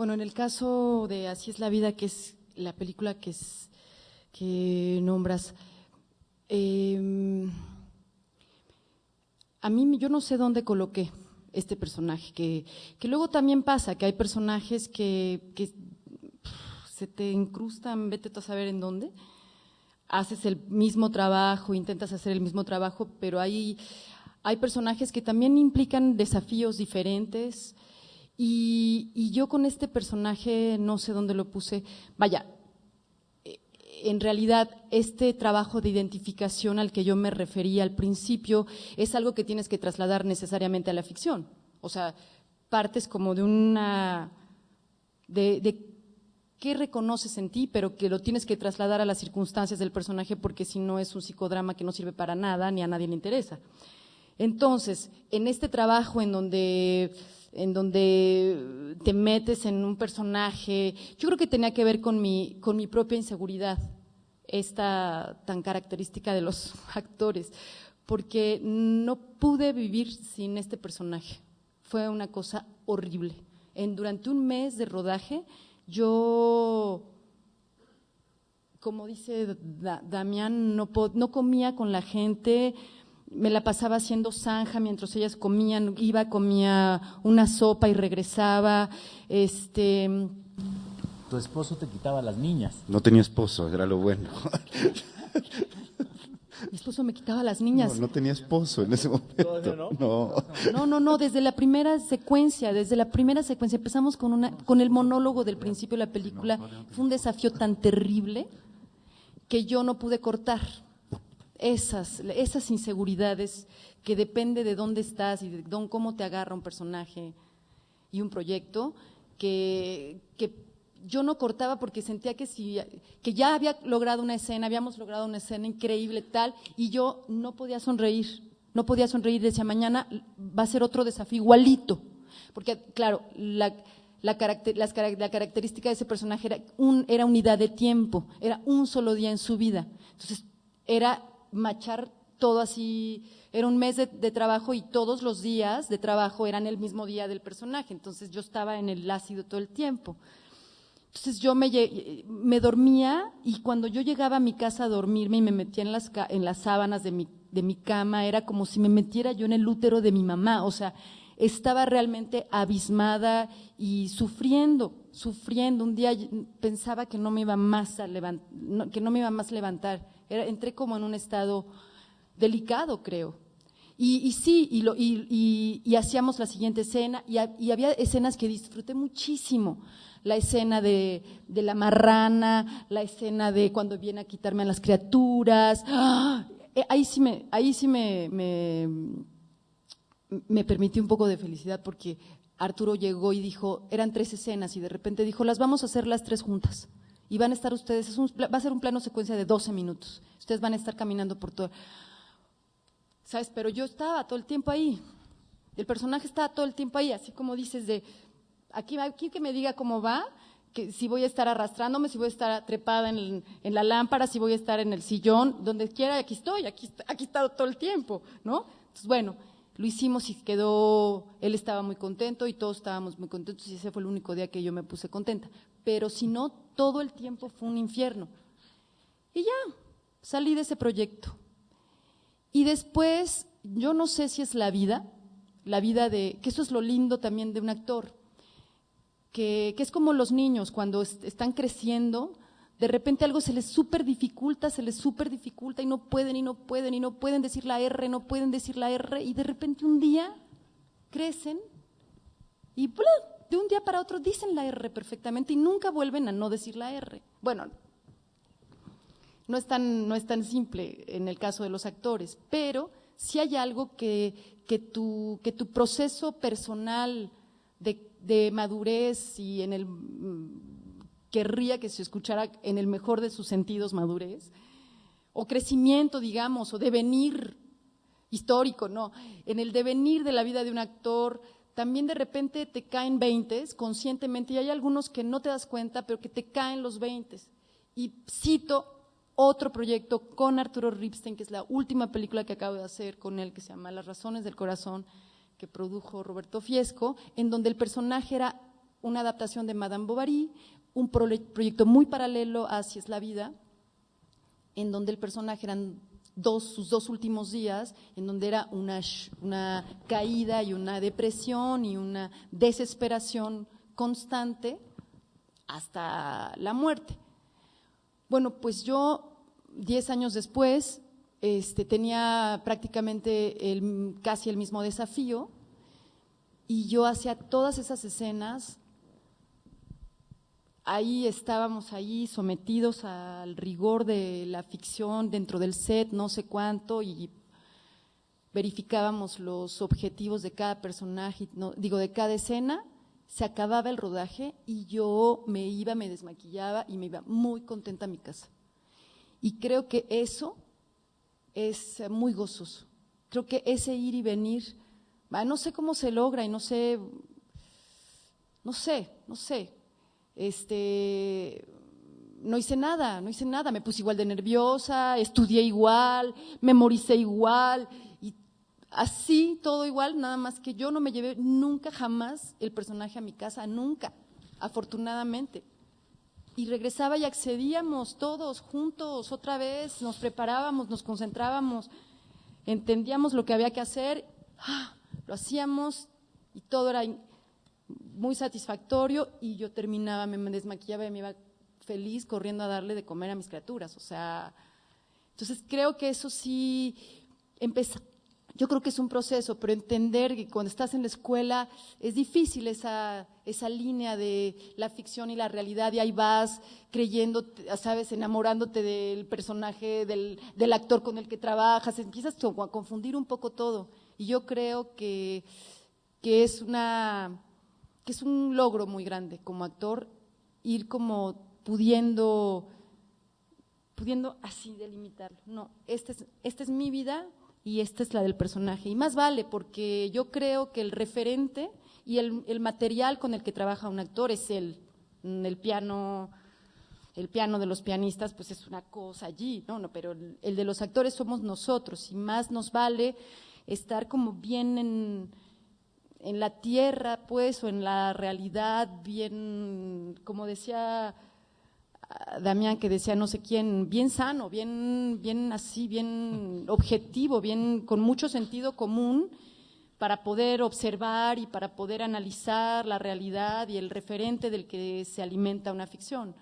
Bueno, en el caso de Así es la vida, que es la película que nombras, a mí yo no sé dónde coloqué este personaje, que luego también pasa, que hay personajes que se te incrustan, vete tú a saber en dónde, haces el mismo trabajo, intentas hacer el mismo trabajo, pero hay personajes que también implican desafíos diferentes, y yo con este personaje no sé dónde lo puse. Vaya, en realidad este trabajo de identificación al que yo me refería al principio es algo que tienes que trasladar necesariamente a la ficción. O sea, partes como de qué reconoces en ti, pero que lo tienes que trasladar a las circunstancias del personaje, porque si no es un psicodrama que no sirve para nada ni a nadie le interesa. Entonces, en este trabajo en donde te metes en un personaje, yo creo que tenía que ver con mi propia inseguridad, esta tan característica de los actores, porque no pude vivir sin este personaje. Fue una cosa horrible. Durante un mes de rodaje, yo, como dice Damián, no comía con la gente, me la pasaba haciendo zanja mientras ellas comían, comía una sopa y regresaba. Tu esposo te quitaba las niñas. No tenía esposo, era lo bueno. Mi esposo me quitaba las niñas. No tenía esposo en ese momento. No. Desde la primera secuencia, empezamos con el monólogo del principio de la película. Fue un desafío tan terrible que yo no pude cortar esas inseguridades, que depende de dónde estás y de cómo te agarra un personaje y un proyecto, que yo no cortaba, porque sentía que ya habíamos logrado una escena increíble tal, y yo no podía sonreír, decía mañana va a ser otro desafío igualito, porque claro, la característica de ese personaje era unidad de tiempo, era un solo día en su vida, entonces era machar todo así, era un mes de trabajo y todos los días de trabajo eran el mismo día del personaje, entonces yo estaba en el ácido todo el tiempo. Entonces yo me dormía, y cuando yo llegaba a mi casa a dormirme y me metía en las sábanas de mi cama, era como si me metiera yo en el útero de mi mamá, o sea, estaba realmente abismada y sufriendo. Un día pensaba que no me iba más a levantar, entré como en un estado delicado, creo. Y sí, y hacíamos la siguiente escena, y había escenas que disfruté muchísimo. La escena de la marrana, la escena de cuando viene a quitarme a las criaturas. Ahí sí me permití un poco de felicidad, porque Arturo llegó y dijo, eran 3 escenas, y de repente dijo, las vamos a hacer las 3 juntas. Y van a estar ustedes, va a ser un plano secuencia de 12 minutos. Ustedes van a estar caminando por todo. ¿Sabes? Pero yo estaba todo el tiempo ahí. El personaje estaba todo el tiempo ahí, así como dices aquí que me diga cómo va, que si voy a estar arrastrándome, si voy a estar trepada en la lámpara, si voy a estar en el sillón, donde quiera, aquí estoy, aquí he estado todo el tiempo, ¿no? Entonces, bueno, lo hicimos y él estaba muy contento y todos estábamos muy contentos, y ese fue el único día que yo me puse contenta. Pero si no, todo el tiempo fue un infierno. Y ya, salí de ese proyecto. Y después, yo no sé si es la vida que eso es lo lindo también de un actor, que es como los niños cuando están creciendo, de repente algo se les súper dificulta y no pueden decir la R, y de repente un día crecen y de un día para otro dicen la R perfectamente y nunca vuelven a no decir la R. Bueno, no es tan simple en el caso de los actores, pero sí hay algo que tu proceso personal de madurez, y querría que se escuchara en el mejor de sus sentidos madurez, o crecimiento, digamos, o devenir histórico, no, en el devenir de la vida de un actor, también de repente te caen 20 conscientemente, y hay algunos que no te das cuenta, pero que te caen los 20. Y cito otro proyecto con Arturo Ripstein, que es la última película que acabo de hacer con él, que se llama Las razones del corazón, que produjo Roberto Fiesco, en donde el personaje era una adaptación de Madame Bovary, un proyecto muy paralelo a Así es la vida, en donde el personaje eran sus 2 últimos días, en donde era una caída y una depresión y una desesperación constante hasta la muerte. Bueno, pues yo 10 años después tenía prácticamente casi el mismo desafío y yo hacía todas esas escenas. Ahí estábamos ahí sometidos al rigor de la ficción dentro del set, no sé cuánto, y verificábamos los objetivos de cada personaje, de cada escena. Se acababa el rodaje y yo me desmaquillaba y me iba muy contenta a mi casa. Y creo que eso es muy gozoso. Creo que ese ir y venir, no sé cómo se logra y no sé. No hice nada, me puse igual de nerviosa, estudié igual, memoricé igual, y así todo igual, nada más que yo no me llevé nunca jamás el personaje a mi casa, nunca, afortunadamente. Y regresaba y accedíamos todos juntos otra vez, nos preparábamos, nos concentrábamos, entendíamos lo que había que hacer, lo hacíamos y todo era muy satisfactorio y yo terminaba, me desmaquillaba y me iba feliz corriendo a darle de comer a mis criaturas, entonces creo que eso sí yo creo que es un proceso, pero entender que cuando estás en la escuela es difícil esa línea de la ficción y la realidad, y ahí vas creyendo, sabes, enamorándote del personaje, del actor con el que trabajas, empiezas a confundir un poco todo, y yo creo que es un logro muy grande como actor, ir como pudiendo así delimitarlo. No, esta es mi vida y esta es la del personaje. Y más vale, porque yo creo que el referente y el material con el que trabaja un actor es el piano de los pianistas, pues es una cosa allí, no, pero el de los actores somos nosotros, y más nos vale estar como bien en la tierra, pues, o en la realidad, bien, como decía Damián, que decía no sé quién, bien sano, bien así, bien objetivo, bien con mucho sentido común, para poder observar y para poder analizar la realidad y el referente del que se alimenta una ficción.